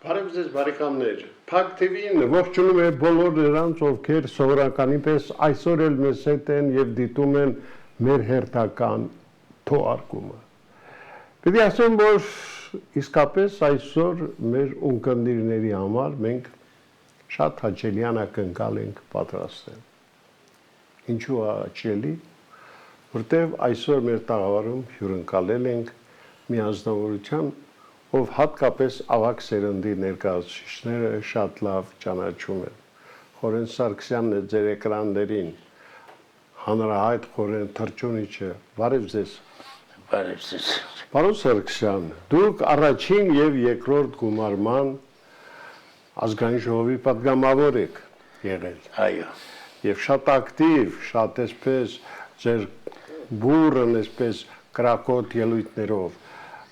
Բարև ձեզ բարեկամներ, Փակ TV-ն ողջունում է բոլոր նրանց, ովքեր սովորականի պես այսօր էլ մեզ հետ են եւ դիտում են մեր հերթական թողարկումը։ Պետք է ասեմ, որ իսկապես այսօր մեր ունկնդիրների համար մենք շատ հաճելի անակնկալ ենք պատրաստել։ Ինչու հաճելի, որտեղ այսօր մեր տաղավարում հյուրընկալել ենք մի ազնվորության, ով հատկապես ավագ սերնդի ներկայացուցիչները շատ լավ ճանաչում են։ Խորեն Սարգսյանն է ձեր էկրաններին, հանրահայտ Խորեն Թրջունիչը, բարև ձեզ։ Բարև ձեզ։ Պարոն Սարգսյան, դուք առաջին եւ երկրորդ գումարման ազգային ժողովի պատգամավոր եք եղել։ Այո։ Եվ շատ ակտիվ, շատ այսպես ձեր բուրըն այսպես կրակոտ ելույթներով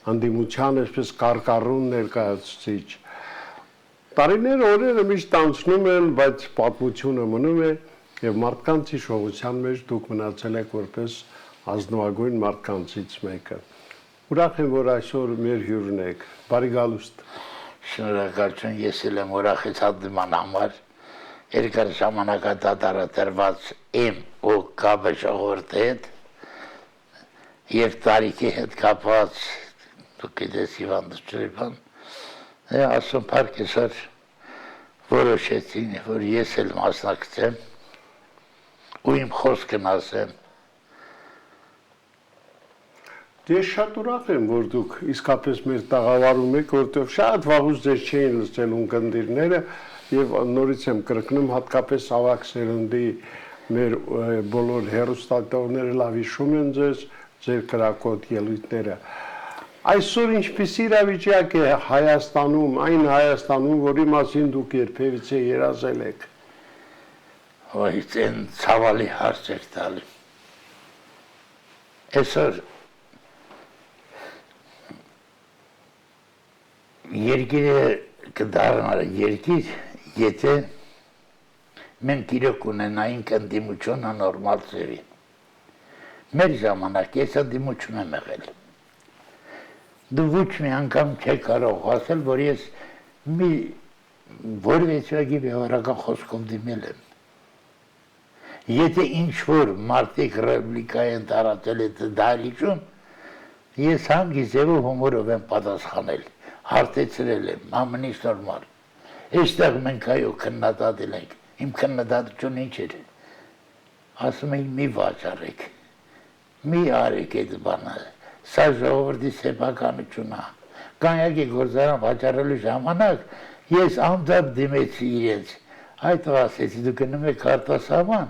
անդիմության այսպես կարկառուն ներկայացուցիչ։ Տարիներ օրերը միշտ անցնում են, բայց պատմությունը մնում է եւ մարդկանց հիշողության մեջ դուք մնացել եք որպես ազնվագույն մարդկանցից մեկը։ Ուրախ եմ, որ այսօր մեր հյուրն եք։ Բարի գալուստ։ Շնորհակալություն, ես էլ եմ ուրախացած համար։ Երկար ժամանակադատարած իմ ու կապը ժողովրդի հետ եւ տարիքի հետ կապված դուք գիտես հիվանդություն, ասում փառք այսօր որոշեցին, որ ես էլ մասնակցեմ ու իմ խոսքն ասեմ։ Ես շատ ուրախ եմ, որ դուք իսկապես մեր տաղավարում եք, որտեղ շատ վաղուց ձեզ չէին լսել ունկնդիրները եւ նորից եմ կրկնում հատկապես ավագ սերնդի մեր բոլոր հեռուստատողները լավ հիշում են ձեր կրակոտ ելույթները։ Այսօր ինչպիսի իրավիճակ է Հայաստանում, այն Հայաստանում, որի մասին դուք երբևիցե երազել եք։ Ոյ, այն ցավալի հարց եք տալի։ Այսօր երկիրը կդառնա երկիր, եթե մենք իրոք ունենայինք ընդդիմություն անորմալ ձևի։ Մեր ժամանակ ես ընդդիմություն եմ եղել։ Դու ոչ մի անգամ չեք կարող ասել, որ ես մի որևէ բավարարական խոսքով դիմել եմ։ Եթե ինչ-որ մարդիկ ռեպլիկա են տարածել այդ դահլիճում, ես հանգի ձևով հումորով եմ պատասխանել, հարթեցրել եմ, ամեն ինչ նորմալ։ Այստեղ մենք այո քննադատել ենք, իմ քննադատությունը ինչ էր։ Ասում էին մի վաճառեք, մի արեք այդ բանը, սա ժողովրդի սեփականությունն է։ Կանյակի գործարան վաճառելու ժամանակ ես անդապ դիմեցի իրենց, այդ ասեցի դու գնում եք արտասահման,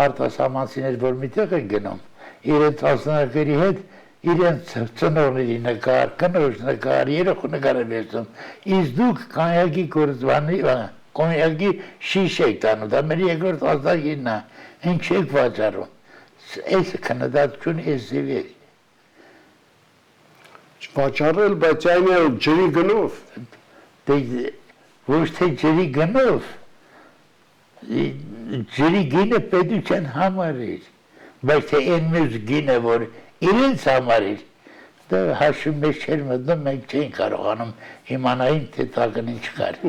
արտասահմանցիներ որ միտեղ են գնում, իրենց ասնակների հետ իրենց ծնողների նկար, կնոջ նկար, երեխու նկար են վերցնում, իսկ դուք կանյակի գործարանի կոնյակի շիշ եք տանում, դա մեր երկրորդ ազդագինն է, ինչ եք վաճառում, այս քննադատությունը այս ձև է։ Վաճառել, բայց այն է ջրի գնով։ Ոչ թե ջրի գնով, ջրի գինը պետության համար էր, բայց թե այն մյուս գինը, որ իրենց համար էր, դա հաշվի մեջ չէր մտնում, մենք չէին կարողանում իմանային, թե տակն ինչ կար։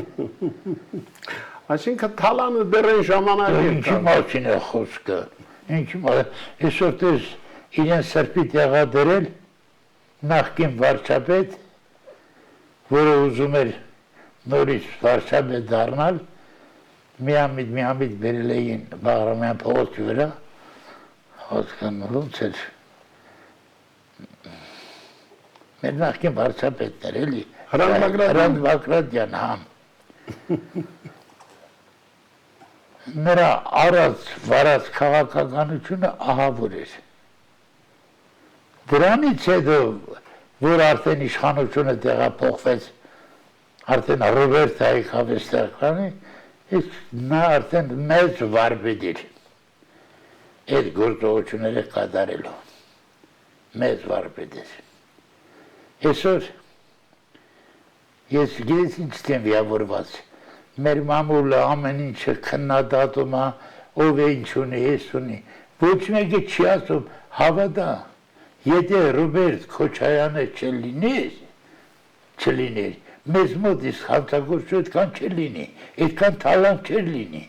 Այսինքն թալանը դեռ այն ժամանակ էր։ Ինչի մասին է խոսքը, այսօր տես իրեն սրբի տեղադրել նախկին վարչապետ, որը ուզում էր նորից վարչապետ դառնալ, միամիտ բերել էին Բաղրամյան փողոցի վրա, հասկանում ոնց էր։ Մեր նախկին վարչապետն էր, էլի, Հրանտ Բագրատյան, հա։ Նրա արած վարած քաղաքականությունը ահավոր էր։ Դրանից հետո, որ արդեն իշխանությունը տեղափոխվեց, արդեն Ռոբերտ եկավ այստեղ կանի, նա արդեն մեծ վարպետ էր այդ գործողությունները կատարելու, մեծ վարպետ էր։ Այսօր ես գիտես ինչ եմ վիավորված, մեր մամուլը ամեն ինչը քննադատում է, ով է ինչ ունի, ես ունի, ոչ մեկը չի ասում, հավատա, եթե Ռոբերտ Քոչարյանը չլիներ, մեզ մոտ իսկ հանցագործու այդքան չէր լինի, այդքան թալանտ չէր լինի։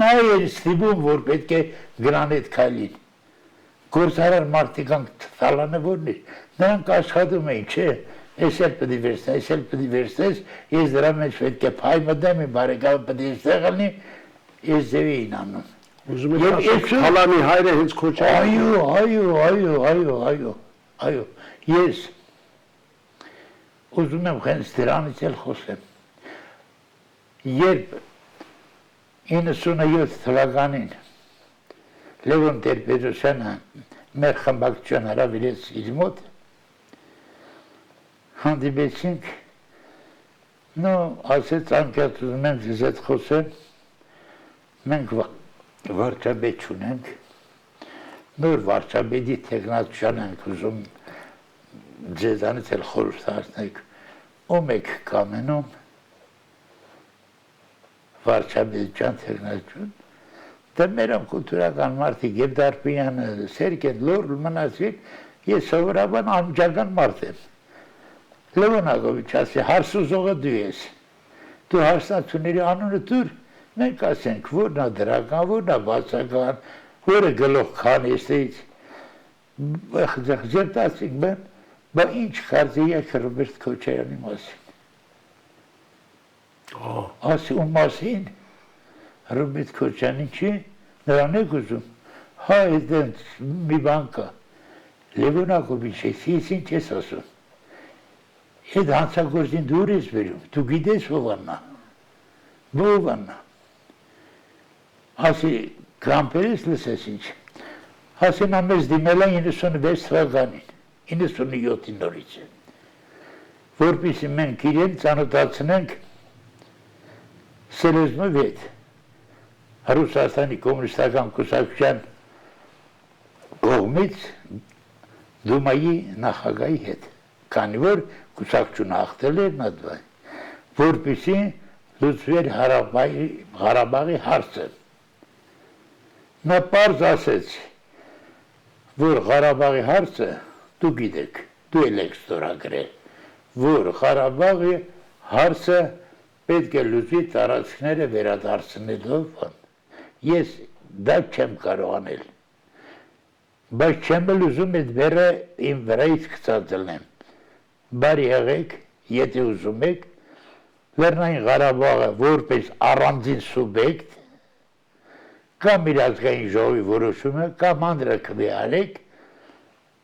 Նա էր ստիպում, որ պետք է գնան այդ քայլին։ Գործարար մարդիկ թալանը որն էր, նրանք աշխատում էին, չէ, ես էլ պետք է վերցնես, ես էլ պետք է վերցնես, ես դրա մեջ պետք է փայ մտեմ, իմ բարեկամը պետք է այստեղ լինի, ես ձև էին անում։ Ուզում եք ասել, թալանի հայրը հենց Քոչարյանն է։ Այո, ես ուզում եմ հենց դրանից էլ խոսեմ։ Երբ 97 թվականին Լևոն Տեր-Պետրոսյանը մեր խմբակցության հրավիրեց իր մոտ, հանդիպեցինք, ասեց անկեղծ ուզում եմ ձեզ հետ խոսեմ, մենք վարչապետ չունենք, նոր վարչապետի թեկնածության ենք ուզում ձեզանից էլ խորհուրդ հարցնենք, ում եք կամենում վարչապետության թեկնածություն, դա մեր կուլտուրական մարդիկ եւ Դարբյանը, Սերգեն, Լոր մնացին, ես սովորաբար անմիջական մարդ եմ։ Լևոն Ագովիչ ասի, հարսուզողը դու ես, դու հարսնացուների անունը դուր, մենք ասենք, որն է դրական, որն է բացական, որը գլուխ քան էստից, ժերտացինք բան, բա ինչ կարծի եք Ռոբերտ Քոչարյանի մասին։ Ասի ում մասին, Ռոբերտ Քոչարյանի չի, նրան եք ուզում, հա այդենց մի բան կա, Լևոն Ագովիչ ես ինչ ես ասում, այդ հանցագործին դուր ես բերում, դու գիտես ով աննա, ասի կրամպերից լսես ինչ, ասի նա մեզ դիմել է 96 թվականին, 97-ի նորից է, որպեսզի մենք իրեն ծանոթացնենք Սելեզնով հետ, Ռուսաստանի կոմունիստական կուսակցության կողմից Դումայի նախագահի հետ, քանի որ կուսակցությունը ախտել էր նադվայ, որպեսզի լուծվեր Ղարաբաղի հարցը։ Նա պարզ ասեց, որ Ղարաբաղի հարցը դու գիտեք, դու էլ եք ստորագրել, որ Ղարաբաղի հարցը պետք է լուծի տարածքները վերադարձնելով, ես դա չեմ կարող անել, բայց չեմ էլ ուզում այդ բեռը իմ վրայից գցած ելնեմ, բարի եղեք, եթե ուզում եք, Լեռնային Ղարաբաղը որպես առանձին սուբյեկտ, կամ իր ազգային ժողովի որոշումը, կամ հանրաքվե արեք,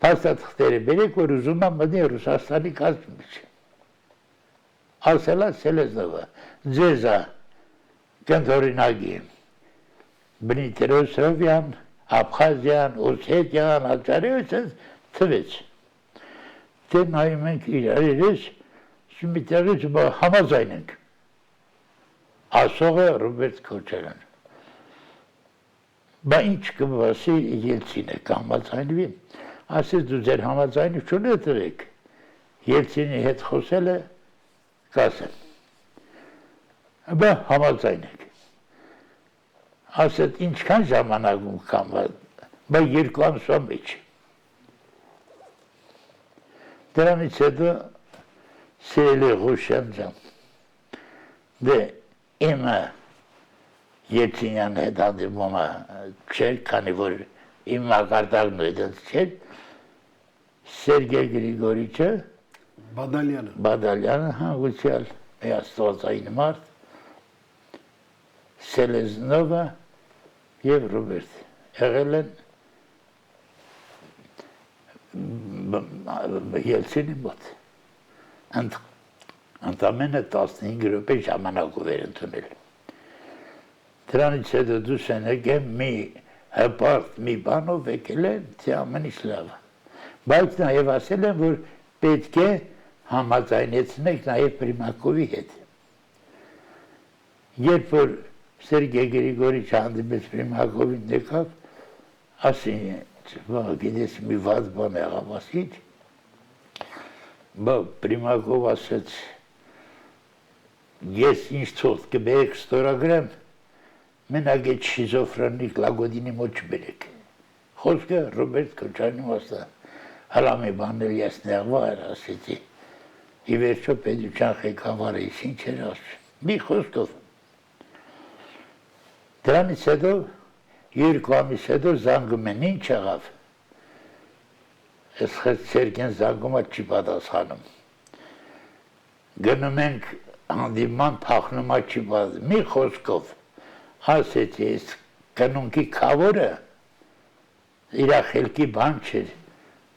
փաստաթղթերը բերեք, որ ուզում եմ մտնի Ռուսաստանի կազմի մեջ։ Ասելա Սելեզնովը, ձեզա կընդօրինակի Բնիտրոսովյան, Աբխազիան, Օսետիան, Ալճարիան թվեց։ Դե նայում ենք իրար ես, մի տեղից համաձայն ենք։ Ասողը Ռոբերտ Քոչարյան։ Բա ինչ կբասի Ելցինը կհամաձայնվի, ասեց դու ձեր համաձայնությունը տվեք, Ելցինի հետ խոսելը կասեմ, բա համաձայն եք, ասեց ինչքան ժամանակում կամ, բա 2 ամսվա մեջ, դրանից հետո սիրելի Ղուշյան ջան, դե իմը Ելցինյան հետ հանդիպումը չէր, քանի որ իմ մակարդակն ու այդպես չէր, Սերգեյ Գրիգորիչը Բադալյանը հանգուցյալ աստվածային մարդ, Սելեզնովը և Ռոբերտ եղել են Ելցինի մոտ, ընդամենը 15 րոպե ժամանակով էր ընդունել։ Դրանից հետո դուսենեք եմ մի հպարտ մի բանով եկել են, թե ամեն ինչ լավ, բայց նաև ասել են, որ պետք է համաձայնեցնեք նաև Պրիմակովի հետ։ Երբ որ Սերգեյ Գրիգորիչը հանդիպեց Պրիմակովին եկավ, ասի, գիտես մի վատ բան եղավ, ասի, բա Պրիմակով ասեց, ես ինչ թողտ կբերեք ստորագրեմ, մենակ այդ շիզոֆրենիկ Լագոդինի մոտ չբերեք։ Խոսքը Ռոբերտ Քոչարյանի մասը, հլա մի բան էլ ես նեղվա էր ասեցի, ի վերջո պետության ղեկավարը ինչ էր ասում։ Մի խոսքով դրանից հետո 2 ամիս հետո զանգում են, ինչ եղավ։ Այս Սերգեն զանգումը չի պատասխանում։ Գնում ենք հանդիպման, փախնումա չի պատասխանում։ Մի խոսքով ասեցի, այս կնունքի քավորը իր խելքի բան չէր։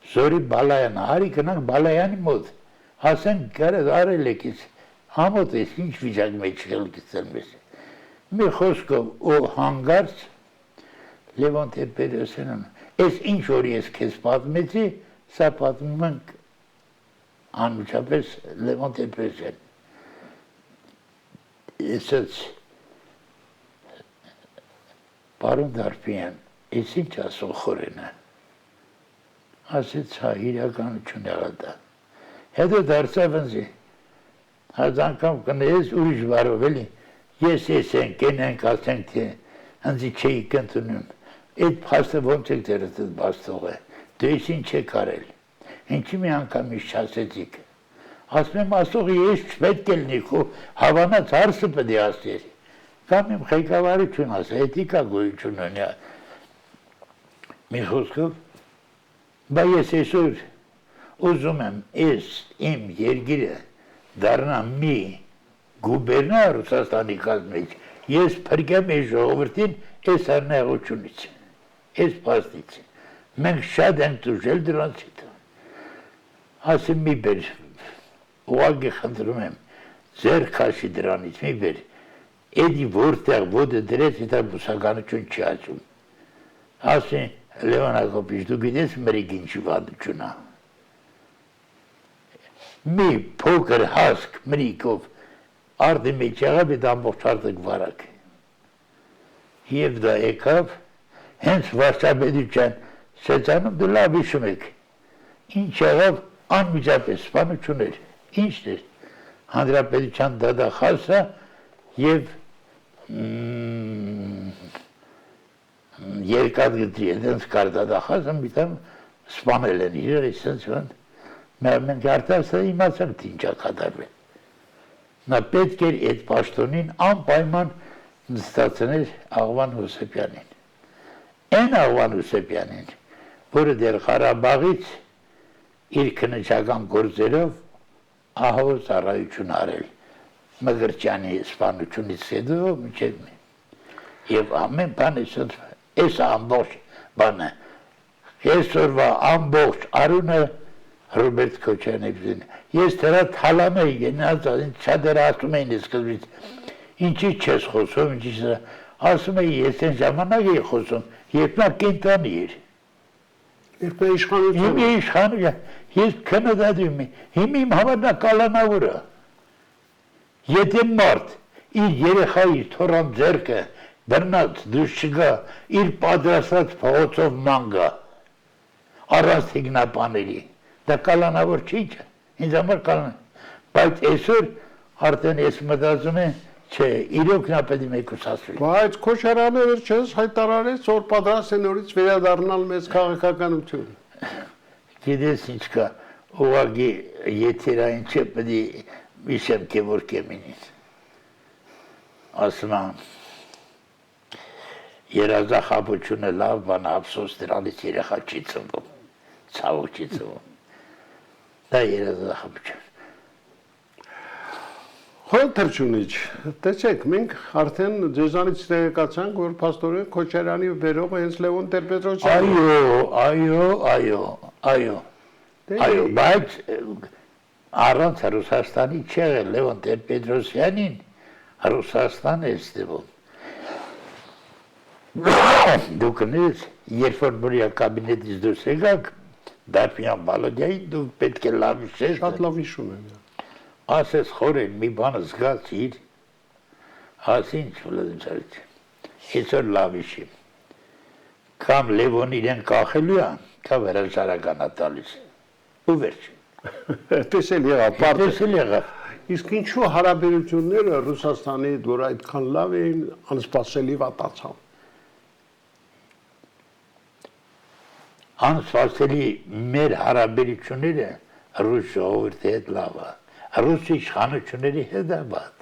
Զորի Բալայանը, արի գնանք Բալայանի մոտ։ Ասենք գարեզ արել եկից, ամոթ ես ինչ վիճակ մեջ խելքից մեզ։ Մի խոսքով ու հանգարց Լևոն Տեր-Պետրոսյանն, այս ինչ որ ես քեզ պատմեցի, սա պատմում ենք անմիջապես Լևոն Տեր-Պետրոսյան։ Այսպես Պարոն Դարբյան, ես ինչ ասում խորենը։ Ասեց, հա, իրականություն եղա դա։ Հետո դարձավ ինձ, հաց անգամ կնես ուրիշ բարով էլի, ես ենք, կենենք, ասենք, թե ինձ չէի կընդունում, այդ փաստը ոնց եք դերդ բաց թողը, դու ես ինչ եք արել, ինչի մի անգամ իշ չասեցիք, ասում եմ ասող ես չպետք է լինի, քո հավանած հարսը պետք է ասեր, կամ իմ ղեկավարություն ասա, էթիկա գոյություն ունի, մի խոսքով, բա ես այսօր ուզում եմ ես իմ երգիրը դառնա մի գուբերնար Ռուսաստանի կազմից, ես փրկեմ այս ժողովրդին այս անեղությունից, այս փաստից, մենք շատ ենք տուժել դրանց հետ, ասեմ մի բեր, ուղղակի խնդրում եմ, ձեր քաշի դրանից մի բեր, էդի որտեղ ոտը դրեց, դա բուսականություն չի ասում, ասեն Լևոն Հակոբիչ, դու գիտես մերիկ ինչի վատություն է, մի փոքր հասկ մրիկով արդի մեջ եղավ այդ ամբողջ արդը գվարակ և դա եկավ հենց վարչապետության սեցանում դու լավ հիշում եք ինչ եղավ անմիջապես սպանություն էր ինչն էր հանրապետության դատախազը և երկաթգծի այդպես կար դատախազը մի տան սպանել են իրար այսպես մենք արտասը իմացանք թե ինչա կատարվել նա պետք էր այդ պաշտոնին անպայման նստացնել Աղվան Հովսեփյանին այն Աղվան Հովսեփյանին որը դեռ Ղարաբաղից իր քննչական գործերով ահավոր ծառայություն արել Մկրտչյանի սպանությունից հետո մինչև եւ ամեն բան այս ամբողջ բանը այսօրվա ամբողջ արունը Ռոբերտ Քոչարյանն ես դրա թալանը գնաց շատ էր ասում էին սկզբից ինչի չես խոսում ինչի ասում էի ես այն ժամանակ էի խոսում երբ նա կենտրոնի էր երբ իշխանություն ես քննադատում եմ հիմա իմ համար նա կալանավորը եթե մարդ իր երեխայի թորան ձեռքը բռնած դուրս չգա իր պատրաստած փողոցով ման գա առանց թիկնապաների դա կալանավոր չի չէ ինձ համար կալան բայց այսօր արդեն ես մտածում եմ չէ իրոք նա պետք է մեկուսացվի բայց Քոչարյանը վերջերս հայտարարեց որ պատրաստ է նորից վերադառնալ մեծ քաղաքականություն գիտես ինչ կա ուղղակի եթերային չէ պետք է միշտ որ կեմինին ասում եմ երազախաբությունը լավ բան ափսոս դրանից երեխա չի ծնվում ցավոք չի ծնվում դա երազախաբություն Խորհրդարանիչ տեսեք մենք արդեն ձեզանից տեղեկացանք որ փաստորեն Քոչարյանի վերողը հենց Լևոն Տեր-Պետրոսյանն այո բայց առանց Ռուսաստանի չէ Լևոն Տեր-Պետրոսյանին Ռուսաստան է ստվում դուք նույնիսկ երբ որ բուրիա կաբինետից դուրս եկաք Դարբյան Բալոդյային դուք պետք է լավ հիշեք շատ լավ հիշում եմ ասես խորեն մի բան զգացիր ասինչ Վլադիմիր այսօր լավ հիշի կամ Լևոն իրեն կախելու է կամ հրաժարական տալիս ու վերջ տեսել եղավ իսկ ինչու հարաբերությունները Ռուսաստանի հետ որ այդքան լավ էին անսպասելի վատացան անսպասելի մեր հարաբերությունները ռուս ժողովրդի հետ լավ է Ռուս իշխանությունների հետ է բաց։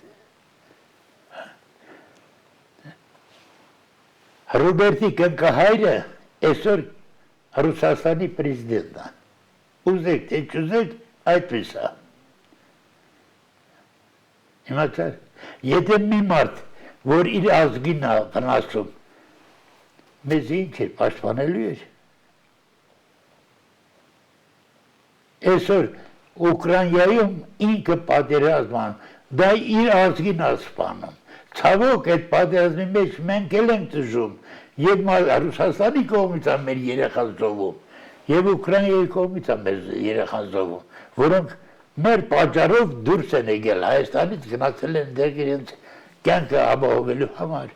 Ռոբերտի կնկահայրը այսօր Ռուսաստանի պրեզիդենտն է։ Ուզեք թե չուզեք, այդպես է։ Իմացար, եթե մի մարդ, որ իր ազգին է վնասում, մեզ ինչ է պաշտպանելու էր։ Այսօր Ուկրաինայում ինքը պատերազման, դա իր ազգին է սպանում։ Ցավոք այդ պատերազմի մեջ մենք էլ ենք դժում, եւ Ռուսաստանի կողմից է մեր երեխան զոհվում, եւ Ուկրաինայի կողմից է մեր երեխան զոհվում, որոնք մեր պատճառով դուրս են եկել Հայաստանից, գնացել են դեր իրենց կյանքը ապահովելու համար։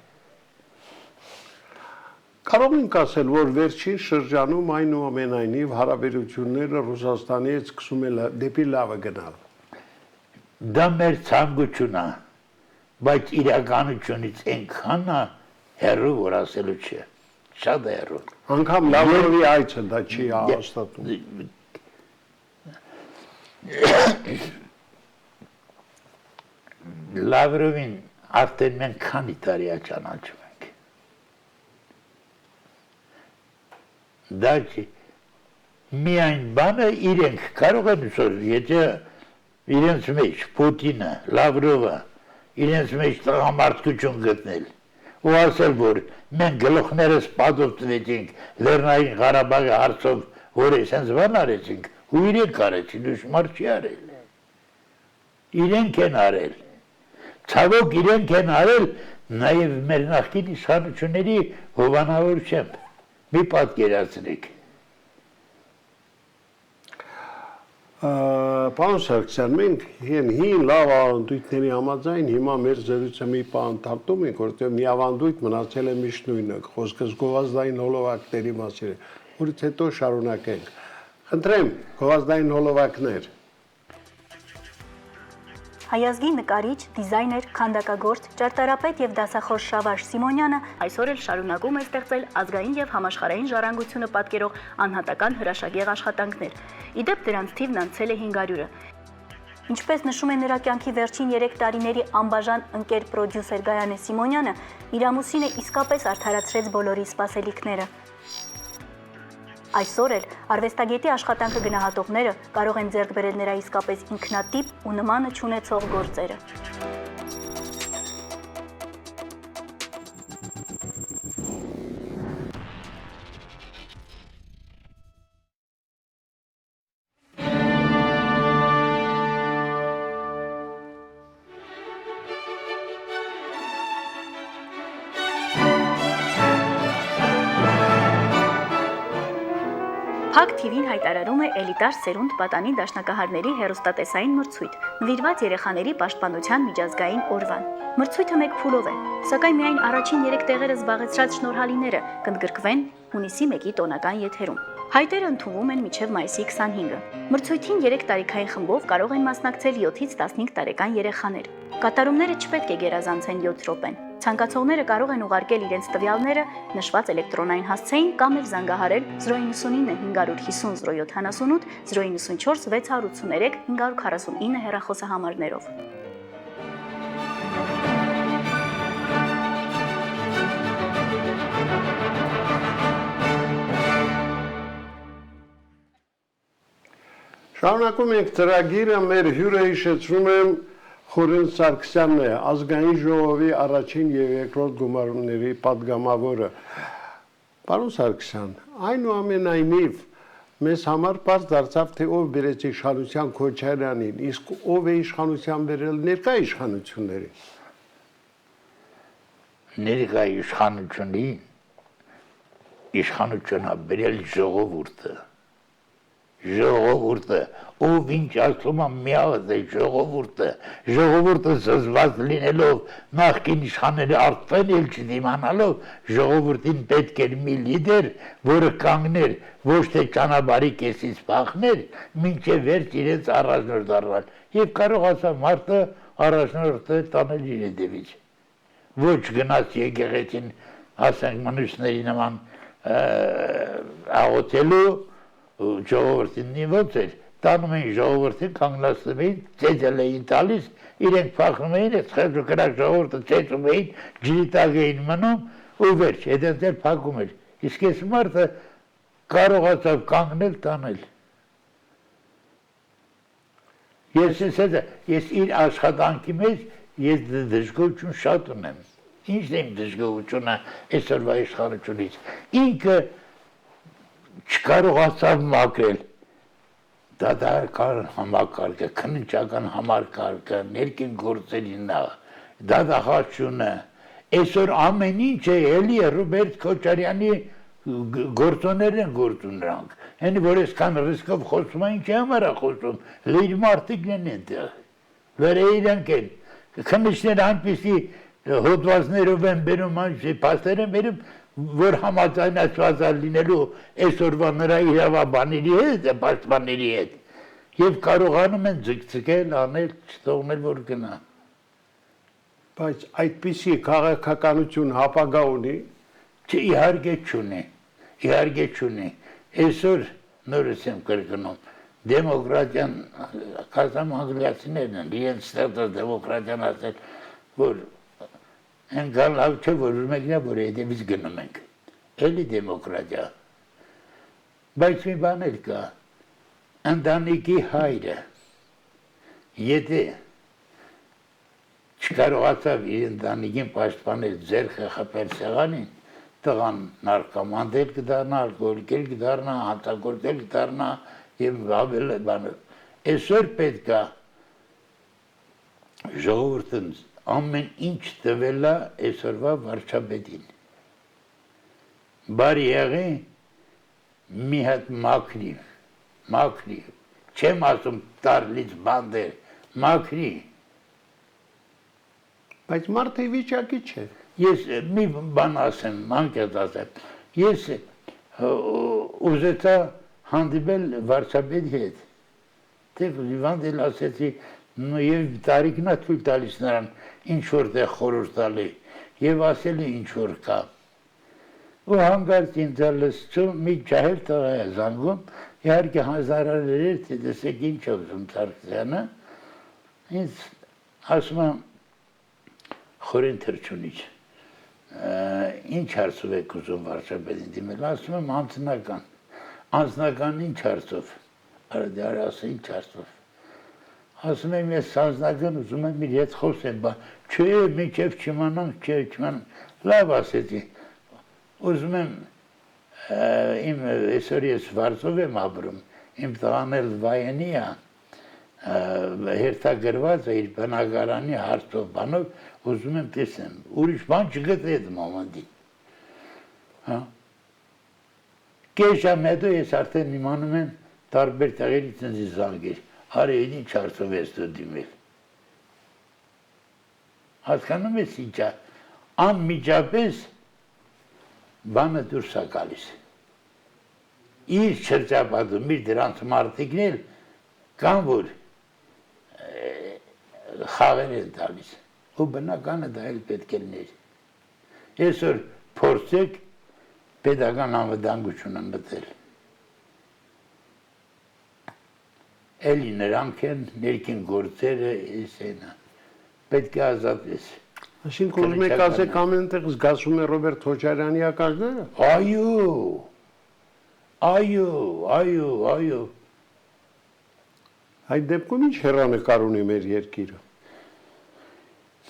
Կարող ենք ասել, որ վերջին շրջանում այնուամենայնիվ հարաբերությունները Ռուսաստանի հետ սկսում են դեպի լավը գնալ։ Դա մեր ցանկությունն է, բայց իրականությունից այնքան է հեռու, որ ասելու չէ, շատ հեռու։ Անգամ Լավրովի այցը դա չի հաստատում։ Լավրովին արդեն մենք քանի տարի է ճանաչում ենք։ Դա չի, միայն բանը իրենք կարող են ուշոր, եթե իրենց մեջ Պուտինը, Լավրովը, իրենց մեջ տղամարդկություն գտնել ու ասել, որ մենք գլուխներս պատովտվեցինք Լեռնային Ղարաբաղի հարցով, որ այսպես բան արեցինք, ու իրենք արեցին, ուսմար չի արել։ Իրենք են արել։ Ցավոք իրենք են արել նաև մեր նախկին իշխանությունների հովանավորությամբ։ Մի պատկերացրեք։ Պարոն Սարգսյան, մենք հին լավ ավանդույթների համաձայն հիմա մեր զրույցը մի բան ընդհատում ենք, որտեղ մի ավանդույթ մնացել է միշտ նույնը, խոսքս գովազդային հոլովակների մասին, որից հետո շարունակենք։ Խնդրեմ, գովազդային հոլովակներ։ Հայազգի նկարիչ, դիզայներ, քանդակագործ, ճարտարապետ եւ դասախոս Շավարժ Սիմոնյանը այսօր էլ շարունակում է ստեղծել ազգային եւ համաշխարհային ժառանգությունը պատկերող անհատական հրաշագեղ աշխատանքներ։ Իդեպ դրանց թիվն անցել է 500-ը։ Ինչպես նշում է նրա կյանքի վերջին 3 տարիների անբաժան ընկեր պրոդյուսեր Գայանե Սիմոնյանը, իր ամուսինը իսկապես արդարացրեց բոլորի սպասելիքները։ Այսօր էլ արվեստագետի աշխատանքը գնահատողները կարող են ձեռք բերել նրա իսկապես ինքնատիպ ու նմանը չունեցող գործերը։ Փակ TV-ն հայտարարում է էլիտար սերունդ պատանի դաշնակահարների հեռուստատեսային մրցույթ, նվիրված երեխաների պաշտպանության միջազգային օրվան։ Մրցույթը մեկ փուլով է, սակայն միայն առաջին 3 տեղերը զբաղեցրած շնորհալիները կընդգրկվեն հունիսի 1-ի տոնական եթերում։ Հայտերը ընդունվում են մինչև մայիսի 25-ը։ Մրցույթին 3 տարիքային խմբով կարող են մասնակցել 7-ից 15 տարեկան երեխաներ։ Կատարումները չպետք է գերազանցեն 7 րոպեն։ Ցանկացողները կարող են ուղարկել իրենց տվյալները նշված էլեկտրոնային հասցեին կամ էլ զանգահարել 099 550 078 094 683 549 հեռախոսահամարներով։ Շարունակում ենք ծրագիրը, մեր հյուրը հիշեցնում եմ Խորեն Սարգսյանն է, ազգային ժողովի առաջին եւ երկրորդ գումարների падգամավորը։ Պարոն Սարգսյան, այնուամենայնիվ մեզ համար պարզ դարձավ, թե ով բերեց իշխանության Քոչարյանին, իսկ ով է իշխանության բերել ներկա իշխանություններին։ Ներկա իշխանությունն բերել ժողովուրդը։ Ժողովուրդը, ով ինչ ասում է միավդ է ժողովուրդը զզված լինելով նախկին իշխանները արդեն էլ չդիմանալով ժողովրդին պետք էր մի լիդեր, որը կանգներ ոչ թե ճանապարհի կեսից փախներ, մինչև վերջ իրենց առաջնորդ դառնալ եւ կարող ասա մարդը առաջնորդը տանել իր հետևից ոչ գնաց եկեղեցին ասենք մնուսների նման աղոթելու ժողովրդին ոնց էր, տանում էին ժողովրդին, կանգնացնում էին, ծեծել էին տալիս, իրենք փախնում էին, այս խեղճուկրակ ժողովուրդը ծեծում էին, ջրի տակ էին մնում ու վերջ, հետո դեռ փակում էր։ Իսկ այս մարդը կարողացավ կանգնել տանել։ Ես իր աշխատանքի մեջ ես դժգոհություն շատ ունեմ։ Ինչն է իմ դժգոհությունը այսօրվա իշխանությունից։ Ինքը չկարողացավ մաքրել դատական համակարգը, քննչական համակարգը, ներքին գործերի դատախազությունը, այսօր ամեն ինչ է էլի Ռոբերտ Քոչարյանի գործոներ են գործում նրանք, հենի որ այսքան ռիսկով խոսում են, ինչի համար է խոսում, լիր մարդիկն են այնտեղ, վերը իրանք են, քննիչները այնպիսի հոդվածներով են բերում, այնպիսի փաստեր են բերում, որ համաձայնացված լինելու այսօրվա նրա իրավաբանների հետ, պաշտպանների հետ, եւ կարողանում են ձգձգել, անել, չթողնել որ գնա։ Բայց այդպիսի քաղաքականություն ապագա ունի։ Իհարկե չունի։ Այսօր նորից եմ կրկնում, դեմոկրատիան, կասամ անգլիացիներն են, իրենց ստեղծած դեմոկրատիան ասել, որ ընկալ լավ չէ, որ մեկնա, որ հետևից գնում ենք, էլի դեմոկրատիա, բայց մի բան էլ կա, ընտանիքի հայրը, եթե չկարողացավ իր ընտանիքին պաշտպանել ձեռքը խփել սեղանին, տղան նարկոման էլ կդառնա, ալկոհոլիկ կդառնա, հանցագործ կդառնա եւ ավելի բաներ։ Այսօր պետք է ժողովուրդն ամեն ինչ տվել է այսօրվա վարչապետին։ Բարի եղի մի հատ մաքրի, չեմ ասում տարլից բանդեր, մաքրի։ Բայց մարդը վիճակի չէ։ Ես մի բան ասեմ, անկեղծ ասեմ, ես ուզեցա հանդիպել վարչապետի հետ, թե հիվանդ էլ ասեցի, եւ տարիքն է թույլ տալիս նրան ինչ որտեղ խորհուրդ տալի, եւ ասել է ինչ որ կա։ Ու հանգարց ինձ լսում մի ջահել տղա է զանգում, իհարկե հազարներ էր, թե տեսեք ինչ է ուզում Սարգսյանը, ինձ ասում եմ խորին թրջունիչ, ինչ հարցով եք ուզում վարչապետին դիմել, ասում եմ անձնական ինչ հարցով, ասա ինչ հարցով, ասում եմ ես անձնական ուզում եմ իր հետ խոսեմ, չէ, մինչև չիմանանք, լավ ասեցի, ուզում եմ իմ այսօր ես վարձով եմ ապրում, իմ տղան էլ վայենի է, հերթագրված է իր բնակարանի հարցով բանով, ուզում եմ տեսեմ, ուրիշ բան չգտի այդ մոմենտին։ Կես ժամ հետո ես արդեն իմանում եմ տարբեր տեղերից ինձ զանգեր, արի ինչ հարցով ես դու դիմել։ Հասկանում ես ինչա, անմիջապես բանը դուրս է գալիս։ Իր շրջապատում, իր դրանց մարդիկն էլ կան որ խաղեր են տալիս, ու բնականը դա էլ պետք է լիներ։ Այսօր փորձեք պետական անվտանգությունը մտել։ Էլի նրանք են ներքին գործերը, էսենա, պետք է ազատես։ Այսինքն ուզում եք ասեք ամենտեղ զգացում է Ռոբերտ Քոչարյանի ակարդները։ Այո։ Այդ դեպքում ինչ հեռանկար ունի մեր երկիրը։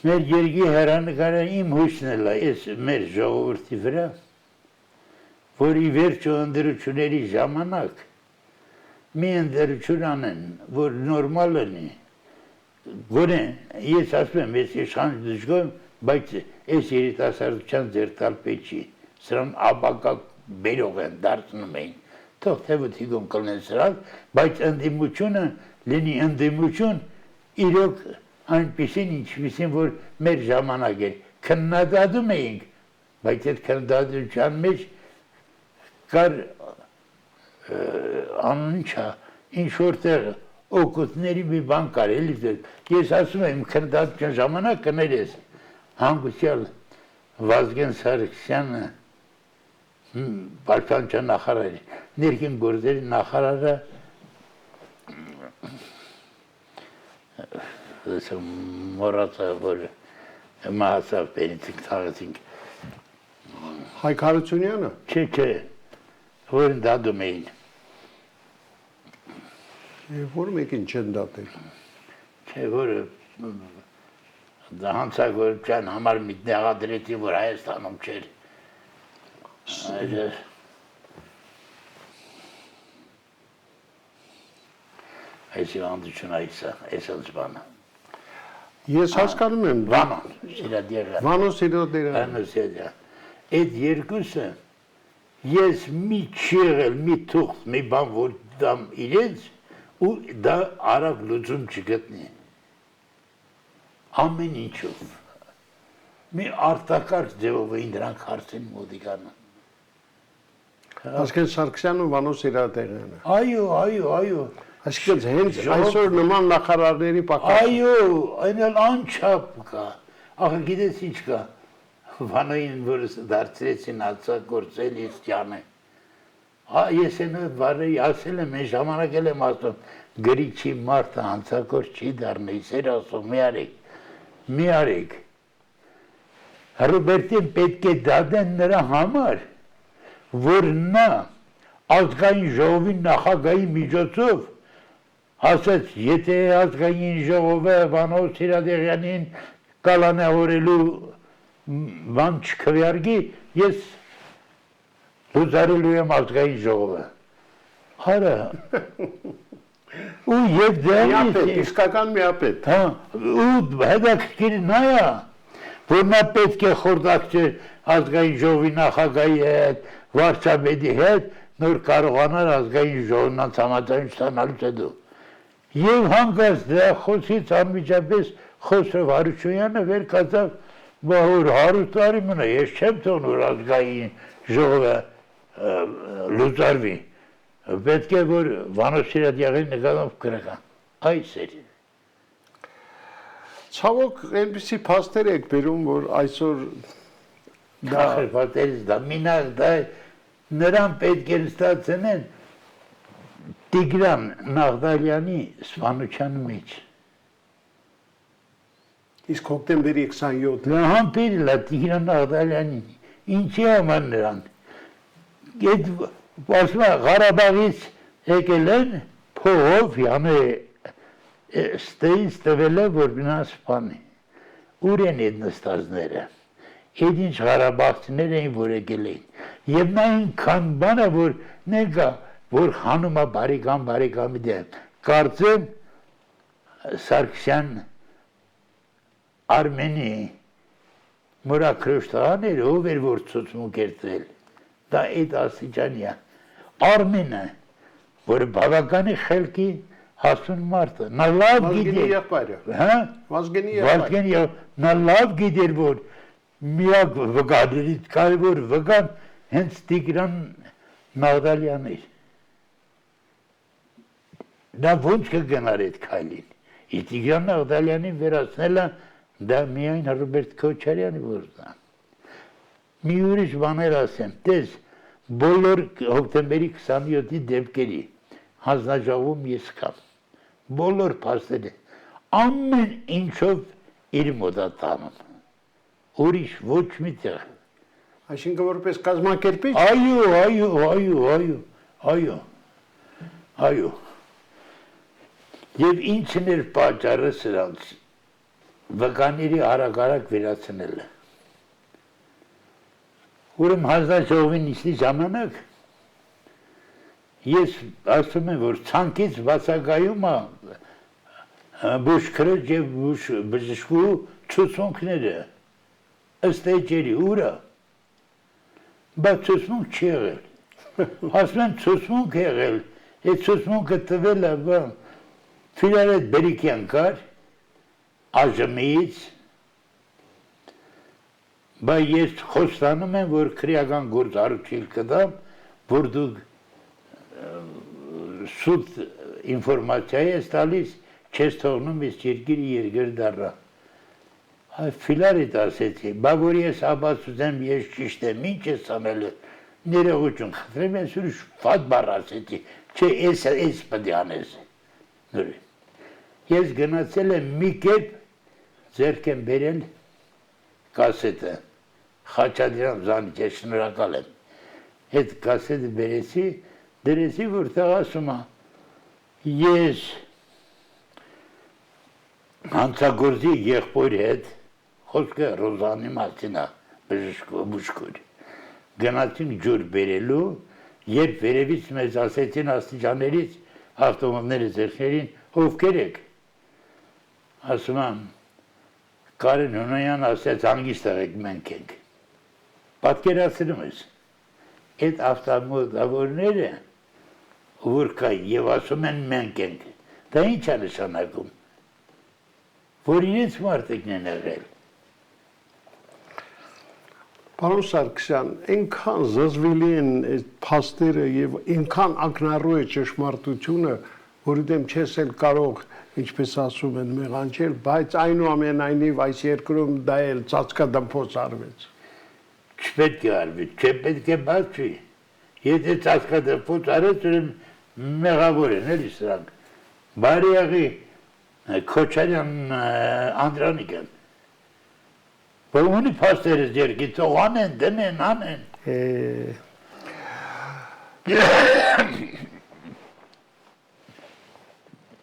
Մեր երկրի հեռանկարը իմ հույսն էլ է, ես մեր ժողովրդի վրա, որ ի վերջո ընդրությունների ժամանակ մի ընդրություն անեն, որ նորմալ լինի, գոնե ես ասում եմ, ես իշխան դժգոհ եմ, բայց այս երիտասարդության ձեր տալ պետք չի, սրան ապակա բերող են, դարձնում էին, թող թե ոթիգում կլնեն սրան, բայց ընդդիմությունը լինի ընդդիմություն իրոք այնպիսին ինչպիսին, որ մեր ժամանակ էր, քննադատում էինք, բայց այդ քննադատության մեջ կար անունչա, ինչ որտեղ օգուտների մի բան կար, էլի ես ասում եմ, քննադատության ժամանակ կներես, հանգուցյալ Վազգեն Սարգսյանը, պաշտպանության նախարարը, ներքին գործերի նախարարը մոռացա, որ մահացավ պենիցիկ թաղեցինք։ Հայկ Հարությունյանը։ Չէ, որ դադում էին։ Որ մեկին չեն դատել։ Չէ, որ հանցագործության համար մի դեղադրեցի, որ Հայաստանում չէր։ Այս հանդիճուն այսպես բանը։ Ես հասկանում եմ, Վանոն, Սիրադիեղը։ Վանո Սիրադիեղը։ Վանո Սիրադիեղը։ Այդ երկուսը ես մի չեղել, մի թուղթ, մի բան որ դամ իրենց ու դա արագ լուծում չգտնի։ Ամեն ինչով։ Մի արտակարգ ձևով էին դրանք հարցին մոդիկանը։ Ասկեն Սարգսյանն ու Վանո Սիրադիեղյանը։ Այո։ Այսինքն հենց այսօր նման նախարարների պակաս։ Այո, այն էլ անչափ կա։ Ախր գիտես ինչ կա։ Վանոյին որ դարձրեցին ածագործել իստյանը։ Ես այն վարի ասել եմ, այն ժամանակ էլ եմ ասում, գրիչի մարդը անցագործ չի դառնի, սեր ասում, մի արեք։ Ռոբերտին պետք է դադեն նրա համար, որ նա ազգային ժողովի նախագահի միջոցով ասաց, եթե ազգային ժողովը Վանո Սիրադիեղյանին կալանավորելու բան չքվեարկի, ես լուծարելու եմ ազգային ժողովը։ Արա։ Ու եւ դրանից իսկական միապետ։ հա, ու հետաքրքիր նայա, որ նա պետք է խորհրդակցի ազգային ժողովի նախագահի հետ, վարչապետի հետ, նոր կարողանար ազգային ժողովն համաձայն ստանալուց հետո։ Եվ հանկարծ դրա խոսից անմիջապես Խոսրով Հարությունյանը վեր կացավ, որ 100 տարի մնա, ես չեմ թողնում, որ ազգային ժողովը լուծարվի։ Պետք է որ Վանո Սիրադիեղյանի նկատմամբ կրական։ Այս էր։ Ցավոք այնպեսի փաստեր եք բերում, որ այսօր դա պատերից դա մինակ դա նրան պետք է ստացնեն Տիգրան Նաղդալյանի սպանության մեջ։ իսկ հոկտեմբերի 27-ը Նա համբերել է Տիգրան Նաղդալյանին։ Ինչի համար նրան։ Այդ ասում է Ղարաբաղից եկել են փողով, յանը ստեից տվել է, որ նա սպանի։ Ուր են այդ նստածները։ Այդ ինչ Ղարաբաղցիներ էին, որ եկել էին։ Եվ նա այնքան բան է, որ ներկա որ խանում է բարեկամի դեմ, կարծեմ Սարգսյան Արմենի մորաքրոշտղաներ ով էր որ ցուցմունք էր ծել, դա այդ աստիճանի է, Արմենը, որ բավականի խելքի հասուն մարդը, նա լավ գիտեր, Վազգենի նա լավ գիտեր, որ միակ վգաներից կարևոր վգան հենց Տիգրան Նաղդալյանն էր։ Դա ոնց կգնար այդ քայլին։ Իսկ Տիգրան Նաղդալյանին վերացնելը դա միայն Ռոբերտ Քոչարյանի գործն է։ Մի ուրիշ բաներ ասեմ, տես բոլոր հոկտեմբերի 27-ի դեպքերի հանձնաժողովում ես կամ բոլոր փաստերը ամեն ինչով իր մոտ է տանում։ Ուրիշ ոչ մի տեղ։ Այսինքն որպես կազմակերպիչ։ Այո։ Եվ ինչն էր պատճառը սրանց վկաների արագ վերացնելը։ Ուրեմն հանձնաժողովի նիստի ժամանակ ես ասում եմ, որ ցանկից բացակայում է բուժքրոջ եւ բժշկու ցուցմունքները ըստ էջերի ուրա բայց ցուցմունք չի եղել։ Ասում են ցուցմունք եղել, այդ ցուցմունքը տվել է Ֆիլարետ Բերիկյան կար ԱԺՄ-ից, բայց ես խոստանում եմ, որ քրեական գործառույթ կտամ, որ դուք սուտ ինֆորմացիա ես տալիս, չես թողնում ես երկիր դառնա։ Ֆիլարետ ասեցի, բա որ ես ապացուցեմ, ես ճիշտ եմ, ինչ ես անել, ներողություն խնդրեմ, ես ուրիշ վատ բառ ասեցի, չէ, ես պետք է անես։ Ես գնացել եմ մի կերպ ձեռք եմ բերել կասետը, Խաչատրյան Զանիչ, ես շնորհակալ եմ, այդ կասետը բերեցի, դրեցի, որտեղ ասում է, ես հանցագործի եղբոր հետ, խոսքը Ռոզանի մասին է, բժշկուր, գնացինք ջուր բերելու, երբ վերևից մեզ ասեցին աստիճաներից, ավտոմobիլների ձեռքներին, ովքեր եք, ասում եմ, Կարեն Հունոյան ասեց հանգիստ եղեք մենք ենք, պատկերացնում ես, այդ ավտոմոբիլները, որ կա և ասում են մենք ենք, դա ինչ է նշանակում, որ իրենց մարդիկն են եղել, Պարոն Սարգսյան, այնքան զզվելի են այդ փաստերը եւ այնքան ակնառու է ճշմարտությունը, որի դեմ չես էլ կարող, ինչպես ասում են, մեղանչել, բայց այնուամենայնիվ այս երկրում դա էլ ծածկադմփոց արվեց։ Չպետք է արվի, չպետք է բացվի։ Եթե ծածկադմփոց արեց, ուրեմն մեղավոր են էլի սրանք։ Բարի եղի Քոչարյան Անդրանիկը Որ ունի փաստերս երկի, թող անեն, դնեն, անեն։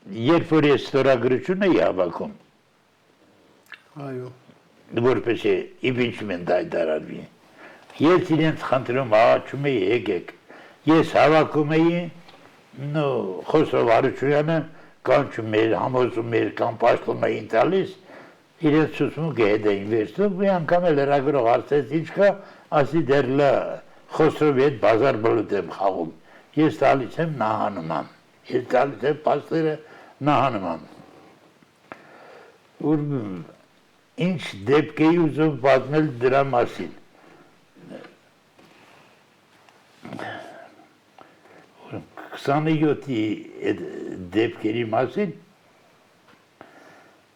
Երբ որ ես ստորագրություն էի հավաքում, Այո։ որպես է impeachment հայտարարվի, ես իրենց խնդրում աղաչում էի եկեք, ես հավաքում էի, Խոսրով Արուչյանը կանչում էր, համոզում էր կամ պաշտում էին տալիս, իրենց ցուցմունքը հետ էին վերցնում, մի անգամ էլ լրագրող հարցրեց ինչ կա, ասի դեռ Խոսրովի հետ բազար բլուտ եմ խաղում, ես տալիս եմ նահանում եմ, ես տալիս եմ պաստերը նահանում եմ։ Որ ինչ դեպք էի ուզում պատմել դրա մասին։ 27-ի այդ դեպքերի մասին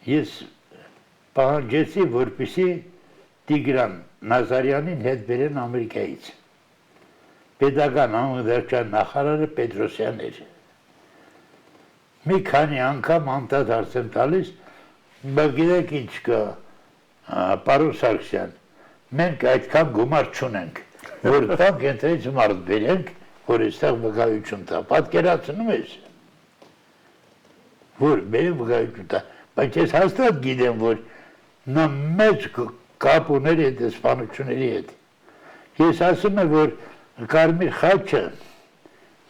ես պահանջեցի, որպեսզի Տիգրան Նազարյանին հետ բերեն Ամերիկայից։ Պետական անվտանգության նախարարը Պետրոսյան էր։ Մի քանի անգամ անդադարձ եմ տալիս, բայց գիտեք ինչ կա, պարոն Սարգսյան, մենք այդքան գումար չունենք, որ տանք ընտրից մարդ բերենք, որ այստեղ վկայություն տա, պատկերացնում ես, որ բերենք վկայություն տա, բայց ես հաստատ գիտեմ, որ նա մեծ կապ ուներ այդ դեսպանությունների հետ։ Ես ասում եմ, որ Կարմիր խաչը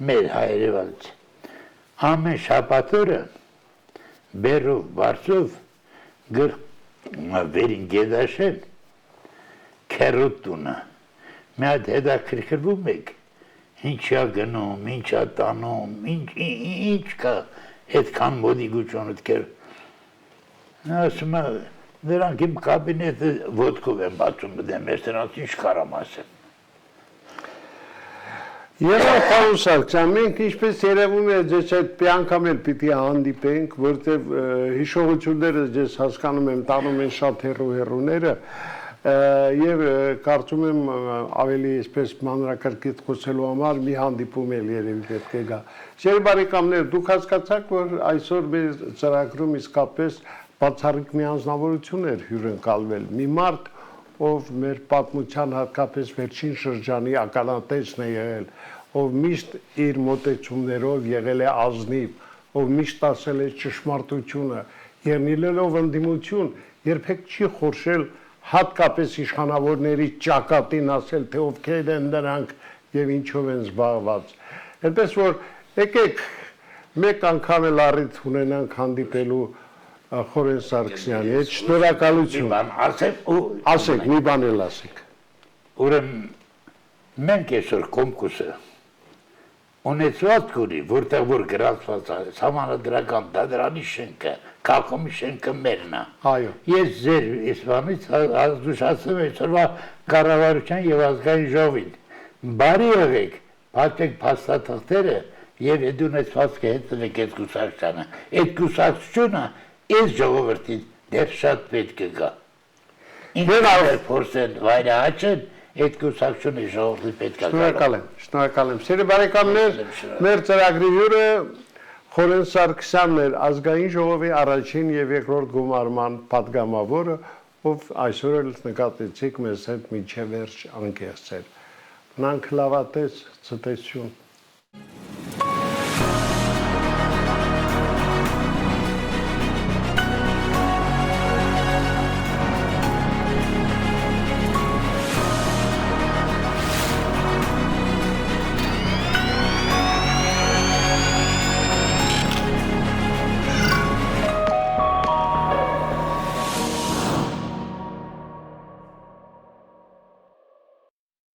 մեր հայերևանց ամեն շաբաթ օրը բերով բարձով վերին գեդաշեն քերոտունը մի հատ հետաքրքրվում եք ինչա գնում, ինչա տանում, ինչ կա այդքան մոդիգություն կեր ասում եմ նրանք իմ կաբինետը ոտքով են բացում դեմ ես նրանց ինչ կարամ ասեմ Երբ պարոն Սարգսյան, մենք ինչպես երևում է, ձեզ այդ անգամ էլ պիտի հանդիպենք, որտեղ հիշողությունները ձեզ հասկանում եմ, տանում են շատ հեռուները, եւ կարծում եմ ավելի այսպես մանրակրկիտ խոսելու համար մի հանդիպում էլ երևի պետք է գա։ Սիրելի բարեկամներ, դուք հասկացաք, որ այսօր մեր ծրագրում իսկապես բացառիկ մի անձնավորություն էր հյուրընկալվել, մի մարդ, ով մեր պատմության հատկապես վերջին շրջանի ականատեսն է եղել, ով միշտ իր մոտեցումներով եղել է ազնիվ, ով միշտ ասել է ճշմարտությունը, ելնելով ընդդիմություն, երբեք չի խորշել հատկապես իշխանավորների ճակատին ասել, թե ովքեր են նրանք եւ ինչով են զբաղված։ Այդպես որ եկեք մեկ անգամ էլ առիթ ունենանք հանդիպելու Խորեն Սարգսյանի հետ շնորհակալություն։ Ասեք, մի բան էլ ասեք։ Ուրեմն մենք այսօր կոմկուսը ունեցված ունի, որտեղ որ գրանցված է համանդրական դադրանի շենքը, քաղաքոմի շենքը մերն է։ Այո։ Ես ձեր իսպանից ազդուշացնում եմ այսօրվա կառավարության եւ ազգային ժողովին։ Բարի եղեք, բացեք փաստաթղթերը եւ այդ ունեցվածքը հետնեք այդ կուսակցությանը։ Այդ կուսակցությունը այս ժողովրդին դեռ շատ պետք է գա։ Ինքներ փորձեն վայրահաչեն այդ կուսակցությունը ժողովրդի պետք է գա։ Շնորհակալ եմ։ Սիրելի բարեկամներ, մեր ծրագրի հյուրը Խորեն Սարգսյանն էր ազգային ժողովի առաջին եւ երկրորդ գումարման պատգամավորը, ով այսօր էլ նկատեցիք մեզ հետ միջև վերջ անկեղծ էր։ Նրանք լավատես ցտեսություն